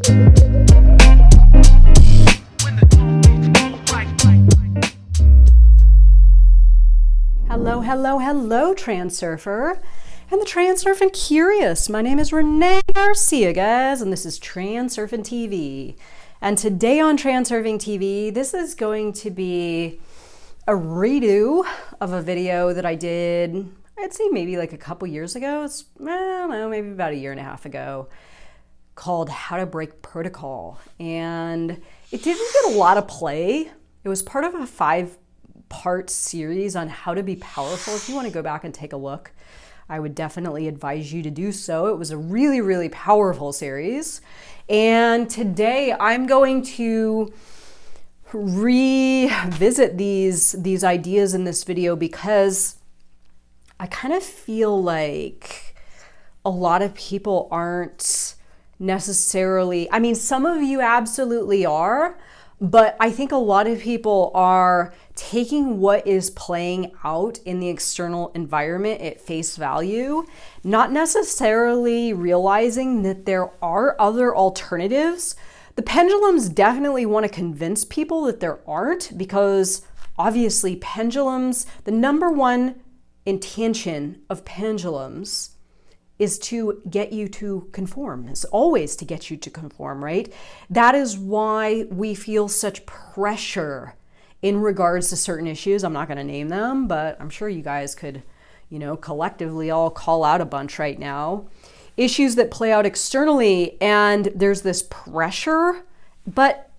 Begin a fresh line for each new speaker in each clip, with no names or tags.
Hello, Transurfer and the Transurfing Curious. My name is Renee Garcia, guys, and this is TransurfingTV. And today on TransurfingTV, this is going to be a redo of a video that I did, I'd say maybe like a couple years ago. It's, I don't know, maybe about a year and a half ago, called How to Break Protocol. And it didn't get a lot of play. It was part of a 5-part series on how to be powerful. If you want to go back and take a look, I would definitely advise you to do so. It was a really, really powerful series. And today I'm going to revisit these ideas in this video because I kind of feel like a lot of people aren't necessarily, I mean, some of you absolutely are, but I think a lot of people are taking what is playing out in the external environment at face value, not necessarily realizing that there are other alternatives. The pendulums definitely want to convince people that there aren't, because obviously pendulums, the number one intention of pendulums is to get you to conform. It's always to get you to conform, right? That is why we feel such pressure in regards to certain issues. I'm not going to name them, but I'm sure you guys could, collectively all call out a bunch right now. Issues that play out externally, and there's this pressure. But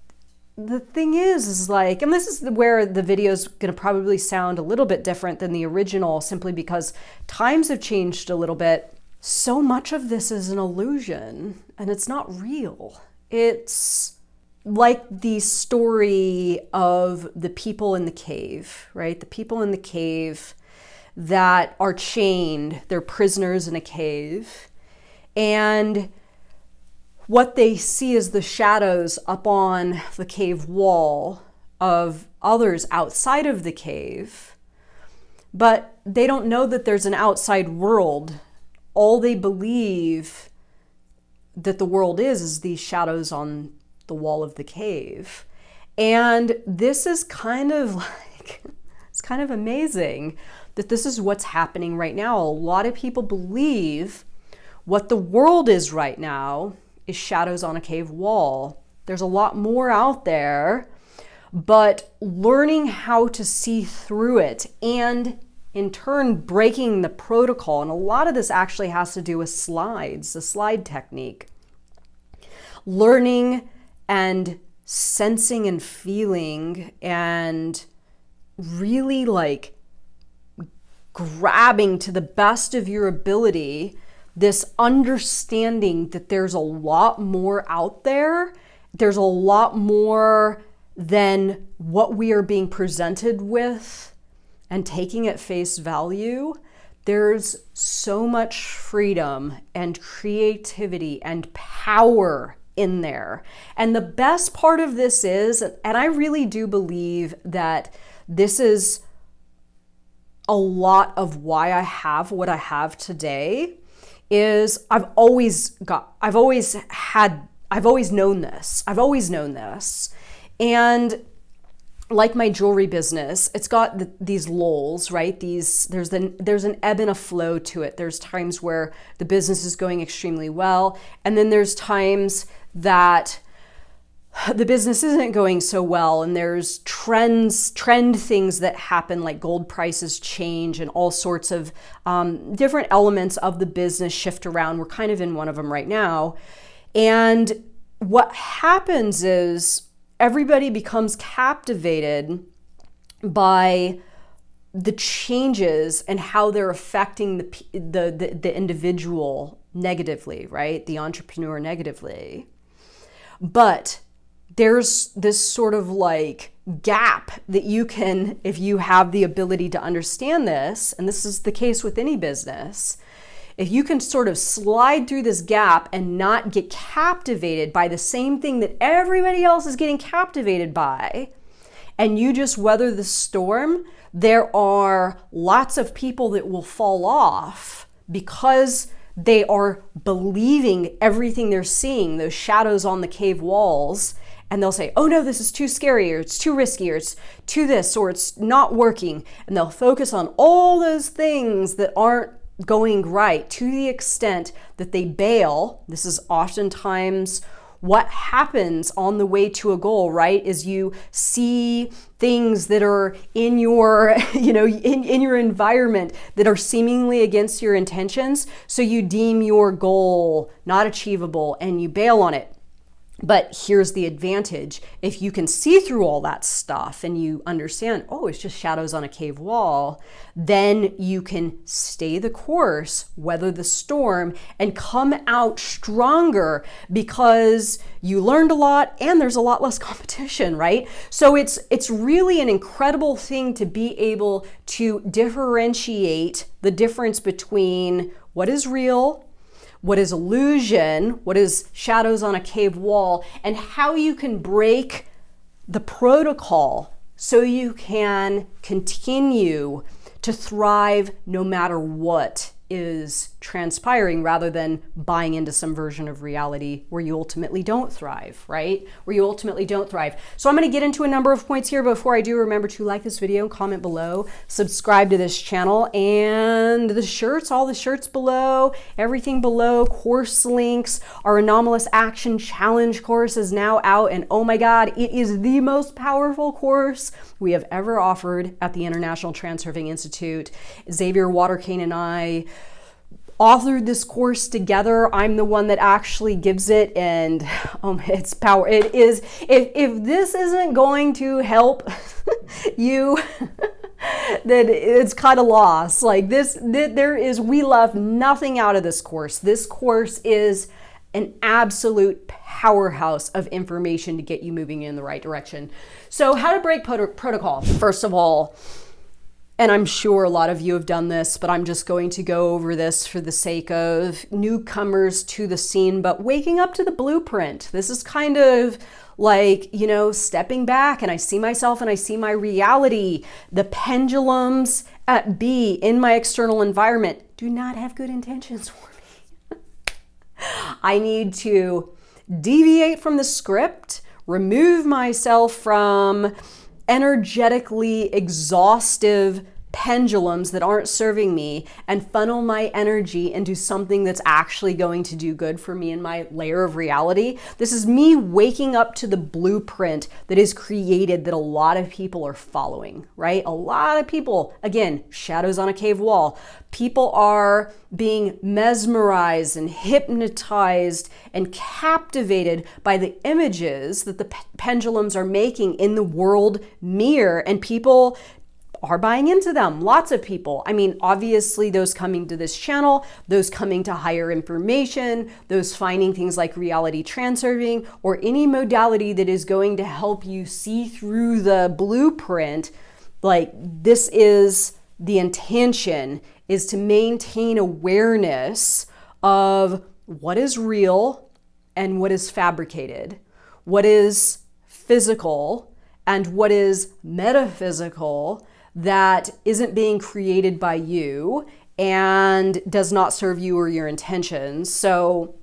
the thing is like, and this is where the video is going to probably sound a little bit different than the original, simply because times have changed a little bit. So much of this is an illusion, and it's not real. It's like the story of the people in the cave, right? The people in the cave that are chained, they're prisoners in a cave, and what they see is the shadows up on the cave wall of others outside of the cave, but they don't know that there's an outside world. All they believe that the world is these shadows on the wall of the cave. And this is kind of like, it's kind of amazing that this is what's happening right now. A lot of people believe what the world is right now is shadows on a cave wall. There's a lot more out there, but learning how to see through it and in turn breaking the protocol, and a lot of this actually has to do with slides, the slide technique. Learning and sensing and feeling and really like grabbing to the best of your ability this understanding that there's a lot more out there. There's a lot more than what we are being presented with and taking at face value. There's so much freedom and creativity and power in there. And the best part of this is, and I really do believe that this is a lot of why I have what I have today, is I've always known this. And like my jewelry business, it's got these lulls, right? There's an ebb and a flow to it. There's times where the business is going extremely well, and then there's times that the business isn't going so well, and there's trend things that happen, like gold prices change and all sorts of different elements of the business shift around. We're kind of in one of them right now. And what happens is everybody becomes captivated by the changes and how they're affecting the individual negatively, right? The entrepreneur negatively. But there's this sort of like gap that you can, if you have the ability to understand this, and this is the case with any business, if you can sort of slide through this gap and not get captivated by the same thing that everybody else is getting captivated by, and you just weather the storm, there are lots of people that will fall off because They are believing everything they're seeing, those shadows on the cave walls, and they'll say, oh no, this is too scary, or it's too risky, or it's too this, or it's not working. And they'll focus on all those things that aren't going right to the extent that they bail. This is oftentimes what happens on the way to a goal, right? Is you see things that are in your, in your environment that are seemingly against your intentions. So you deem your goal not achievable and you bail on it. But here's the advantage. If you can see through all that stuff and you understand, oh, it's just shadows on a cave wall, then you can stay the course, weather the storm, and come out stronger because you learned a lot and there's a lot less competition, right? So it's really an incredible thing to be able to differentiate the difference between what is real, what is illusion, what is shadows on a cave wall, and how you can break the protocol so you can continue to thrive no matter what is transpiring, rather than buying into some version of reality where you ultimately don't thrive, right? Where you ultimately don't thrive. So I'm going to get into a number of points here. Before I do, remember to like this video, comment below, subscribe to this channel, and the shirts, all the shirts below, everything below, course links. Our Anomalous Action Challenge course is now out, and oh my God, it is the most powerful course we have ever offered at the International Transurfing Institute. Xavier Waterkane and I authored this course together. I'm the one that actually gives it, and it's power. It is, if this isn't going to help you, then it's kind of lost. Like this, we left nothing out of this course. This course is an absolute powerhouse of information to get you moving in the right direction. So how to break protocol. First of all, and I'm sure a lot of you have done this, but I'm just going to go over this for the sake of newcomers to the scene, but waking up to the blueprint. This is kind of like, stepping back, and I see myself and I see my reality. The pendulums at B in my external environment do not have good intentions for me. I need to deviate from the script, remove myself from energetically exhaustive pendulums that aren't serving me, and funnel my energy into something that's actually going to do good for me in my layer of reality. This is me waking up to the blueprint that is created that a lot of people are following, right? A lot of people, again, shadows on a cave wall. People are being mesmerized and hypnotized and captivated by the images that the pendulums are making in the world mirror, and people are buying into them. Lots of people. I mean, obviously those coming to this channel, those coming to higher information, those finding things like Reality Transurfing, or any modality that is going to help you see through the blueprint. Like, this is the intention, is to maintain awareness of what is real and what is fabricated, what is physical and what is metaphysical, that isn't being created by you and does not serve you or your intentions. So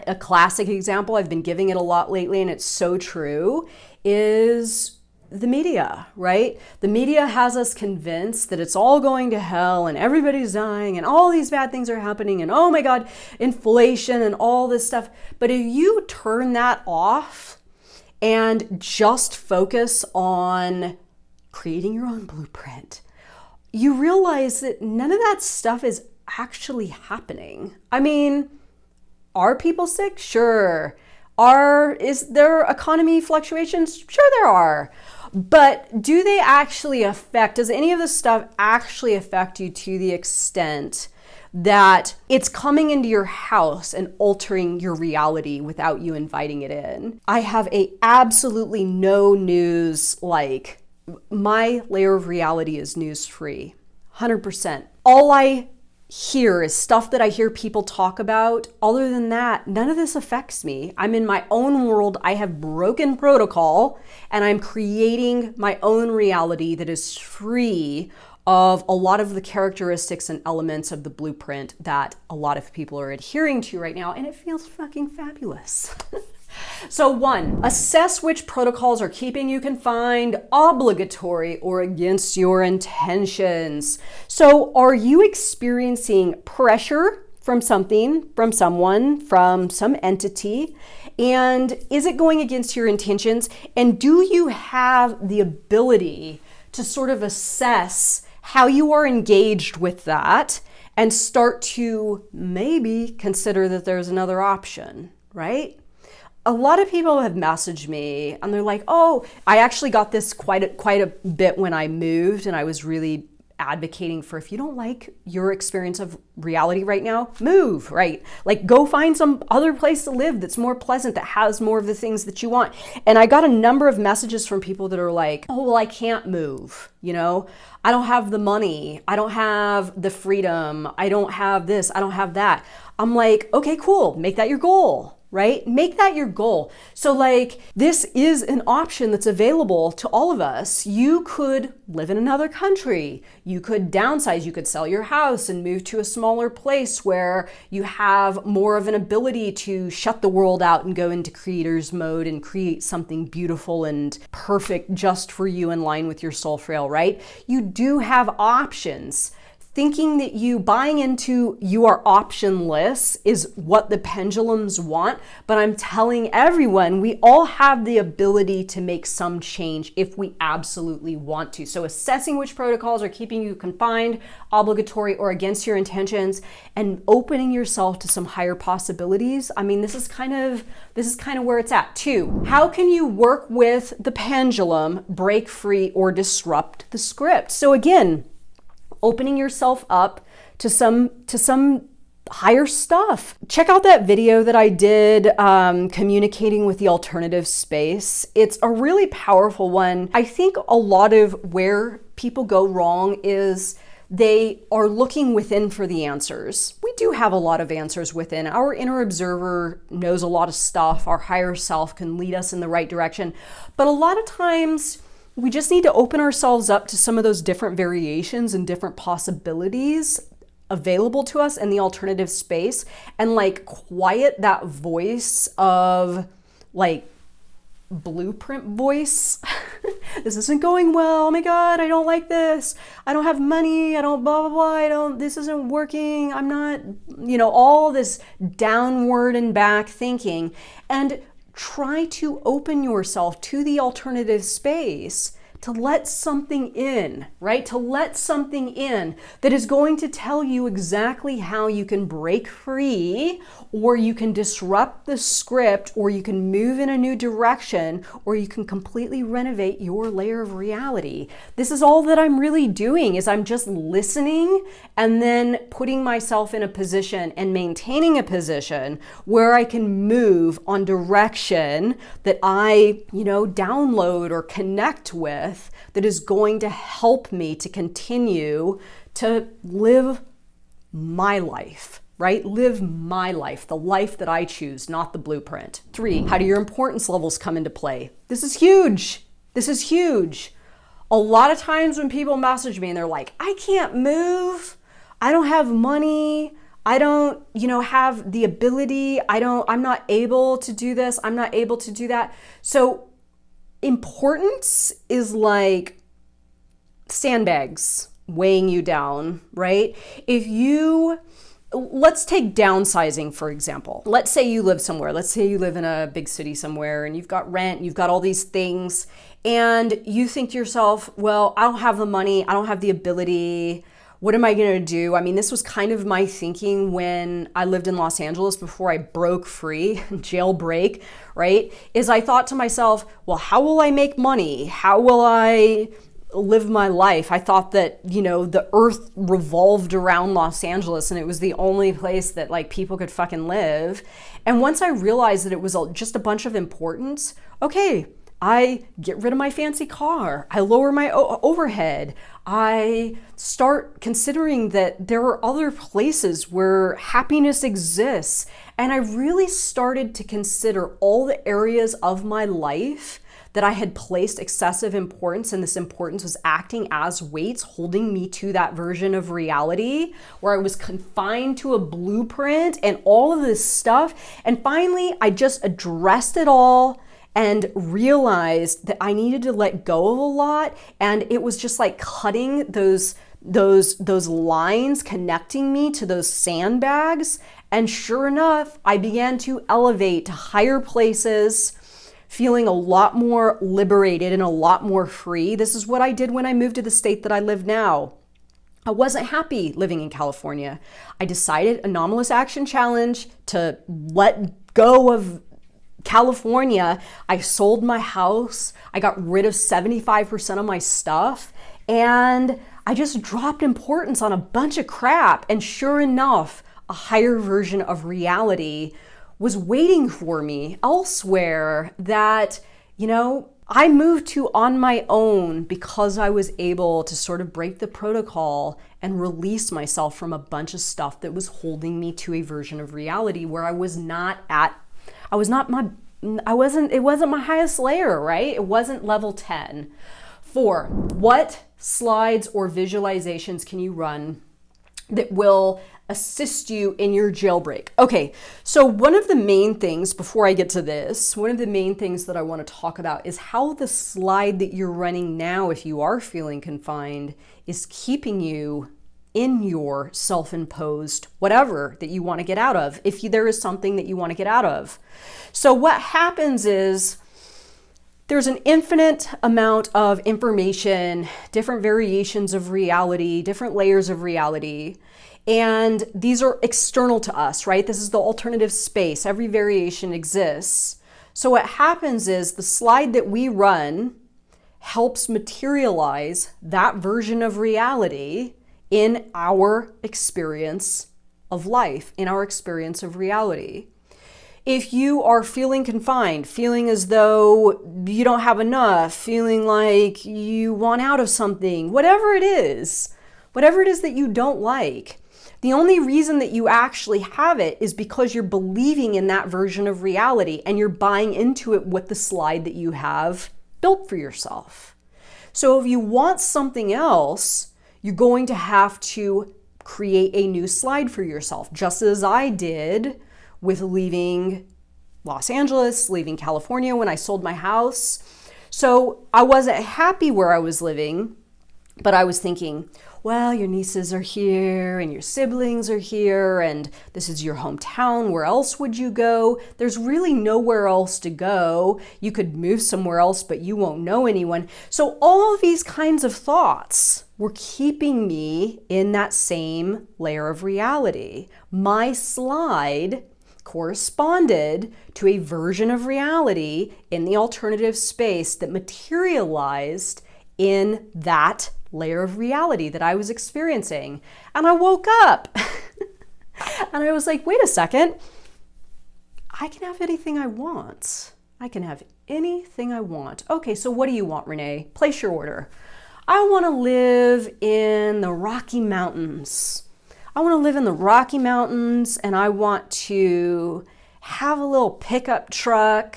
a classic example, I've been giving it a lot lately and it's so true, is the media, right? The media has us convinced that it's all going to hell and everybody's dying and all these bad things are happening and oh my God, inflation and all this stuff. But if you turn that off and just focus on creating your own blueprint, you realize that none of that stuff is actually happening. I mean, are people sick? Sure. Is there economy fluctuations? Sure there are. But do they actually does any of this stuff actually affect you to the extent that it's coming into your house and altering your reality without you inviting it in? I have absolutely no news, like, my layer of reality is news free, 100%. All I hear is stuff that I hear people talk about. Other than that, none of this affects me. I'm in my own world. I have broken protocol and I'm creating my own reality that is free of a lot of the characteristics and elements of the blueprint that a lot of people are adhering to right now, and it feels fucking fabulous. So 1, assess which protocols are keeping you confined, obligatory, or against your intentions. So are you experiencing pressure from something, from someone, from some entity? And is it going against your intentions? And do you have the ability to sort of assess how you are engaged with that and start to maybe consider that there's another option, right? A lot of people have messaged me and they're like, oh, I actually got this quite a bit when I moved, and I was really advocating for, if you don't like your experience of reality right now, move, right? Like, go find some other place to live that's more pleasant, that has more of the things that you want. And I got a number of messages from people that are like, oh, well, I can't move, you know? I don't have the money. I don't have the freedom. I don't have this. I don't have that. I'm like, okay, cool. Make that your goal. Right? Make that your goal. So like, this is an option that's available to all of us. You could live in another country. You could downsize. You could sell your house and move to a smaller place where you have more of an ability to shut the world out and go into creator's mode and create something beautiful and perfect just for you, in line with your soul trail, right? You do have options. Thinking that buying into you are optionless is what the pendulums want, but I'm telling everyone, we all have the ability to make some change if we absolutely want to. So assessing which protocols are keeping you confined, obligatory, or against your intentions, and opening yourself to some higher possibilities. I mean, this is kind of where it's at. 2, how can you work with the pendulum, break free, or disrupt the script? So again, opening yourself up to some higher stuff. Check out that video that I did, communicating with the alternative space. It's a really powerful one. I think a lot of where people go wrong is they are looking within for the answers. We do have a lot of answers within. Our inner observer knows a lot of stuff. Our higher self can lead us in the right direction. But a lot of times, we just need to open ourselves up to some of those different variations and different possibilities available to us in the alternative space, and like quiet that voice of like blueprint voice. This isn't going well. Oh my God, I don't like this. I don't have money. I don't blah, blah, blah. This isn't working. I'm not, all this downward and back thinking. And try to open yourself to the alternative space to let something in, right? To let something in that is going to tell you exactly how you can break free, or you can disrupt the script, or you can move in a new direction, or you can completely renovate your layer of reality. This is all that I'm really doing, is I'm just listening and then putting myself in a position and maintaining a position where I can move on direction that I, download or connect with, that is going to help me to continue to live my life, right? Live my life, the life that I choose, not the blueprint. 3, how do your importance levels come into play? This is huge. This is huge. A lot of times when people message me and they're like, I can't move, I don't have money, I don't, have the ability, I'm not able to do this, I'm not able to do that. So importance is like sandbags weighing you down, right? Let's take downsizing, for example. Let's say you live somewhere. Let's say you live in a big city somewhere and you've got rent, you've got all these things, and you think to yourself, well, I don't have the money, I don't have the ability. What am I going to do? I mean, this was kind of my thinking when I lived in Los Angeles before I broke free, jailbreak, right? Is I thought to myself, well, how will I make money? How will I live my life? I thought that, the earth revolved around Los Angeles and it was the only place that like people could fucking live. And once I realized that it was just a bunch of importance, okay, I get rid of my fancy car. I lower my overhead. I start considering that there are other places where happiness exists. And I really started to consider all the areas of my life that I had placed excessive importance, and this importance was acting as weights holding me to that version of reality where I was confined to a blueprint and all of this stuff. And finally, I just addressed it all and realized that I needed to let go of a lot. And it was just like cutting those lines connecting me to those sandbags. And sure enough, I began to elevate to higher places, feeling a lot more liberated and a lot more free. This is what I did when I moved to the state that I live now. I wasn't happy living in California. I decided, anomalous action challenge, to let go of California. I sold my house. I got rid of 75% of my stuff, and I just dropped importance on a bunch of crap. And sure enough, a higher version of reality was waiting for me elsewhere that, I moved to on my own because I was able to sort of break the protocol and release myself from a bunch of stuff that was holding me to a version of reality where it wasn't my highest layer, right? It wasn't level 10. 4, what slides or visualizations can you run that will assist you in your jailbreak? Okay, so one of the main things, before I get to this, one of the main things that I want to talk about is how the slide that you're running now, if you are feeling confined, is keeping you in your self-imposed whatever that you want to get out of, if there is something that you want to get out of. So what happens is there's an infinite amount of information, different variations of reality, different layers of reality, and these are external to us, right? This is the alternative space. Every variation exists. So what happens is the slide that we run helps materialize that version of reality in our experience of life, in our experience of reality. If you are feeling confined, feeling as though you don't have enough, feeling like you want out of something, whatever it is that you don't like, the only reason that you actually have it is because you're believing in that version of reality and you're buying into it with the slide that you have built for yourself. So if you want something else, you're going to have to create a new slide for yourself, just as I did with leaving Los Angeles, leaving California when I sold my house. So I wasn't happy where I was living, but I was thinking, well, your nieces are here and your siblings are here and this is your hometown. Where else would you go? There's really nowhere else to go. You could move somewhere else, but you won't know anyone. So all of these kinds of thoughts were keeping me in that same layer of reality. My slide corresponded to a version of reality in the alternative space that materialized in that layer of reality that I was experiencing. And I woke up and I was like, wait a second, I can have anything I want. I can have anything I want. Okay, so what do you want, Renee? Place your order. I want to live in the Rocky Mountains. I want to live in the Rocky Mountains and I want to have a little pickup truck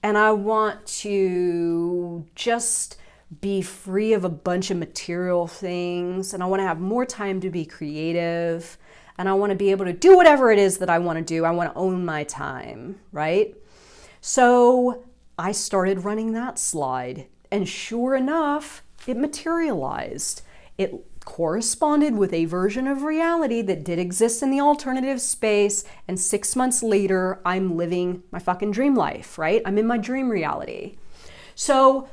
and I want to just be free of a bunch of material things, and I want to have more time to be creative, and I want to be able to do whatever it is that I want to do. I want to own my time, right? So I started running that slide, and sure enough, it materialized. It corresponded with a version of reality that did exist in the alternative space, and 6 months later, I'm living my fucking dream life, right? I'm in my dream reality. So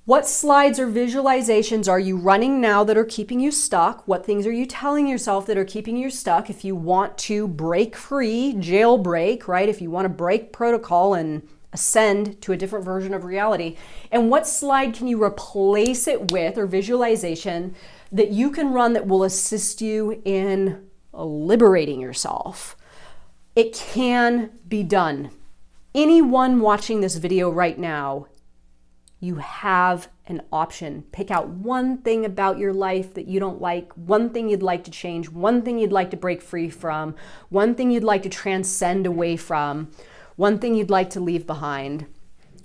what slides or visualizations are you running now that are keeping you stuck? What things are you telling yourself that are keeping you stuck? If you want to break free, jailbreak, right? If you want to break protocol and ascend to a different version of reality. And what slide can you replace it with, or visualization that you can run that will assist you in liberating yourself? It can be done. Anyone watching this video right now, you have an option. Pick out one thing about your life that you don't like, one thing you'd like to change, one thing you'd like to break free from, one thing you'd like to transcend away from, one thing you'd like to leave behind.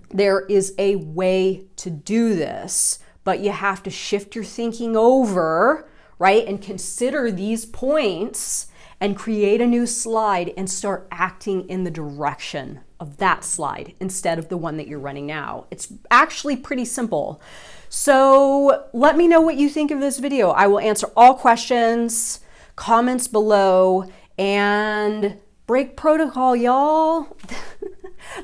There is a way to do this, but you have to shift your thinking over, right? And consider these points and create a new slide and start acting in the direction of that slide instead of the one that you're running now. It's actually pretty simple. So let me know what you think of this video. I will answer all questions, comments below, and break protocol, y'all.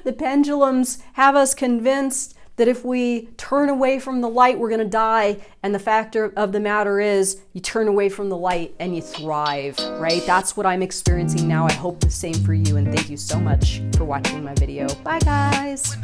The pendulums have us convinced that if we turn away from the light, we're going to die. And the fact of the matter is, you turn away from the light and you thrive, right? That's what I'm experiencing now. I hope the same for you. And thank you so much for watching my video. Bye, guys.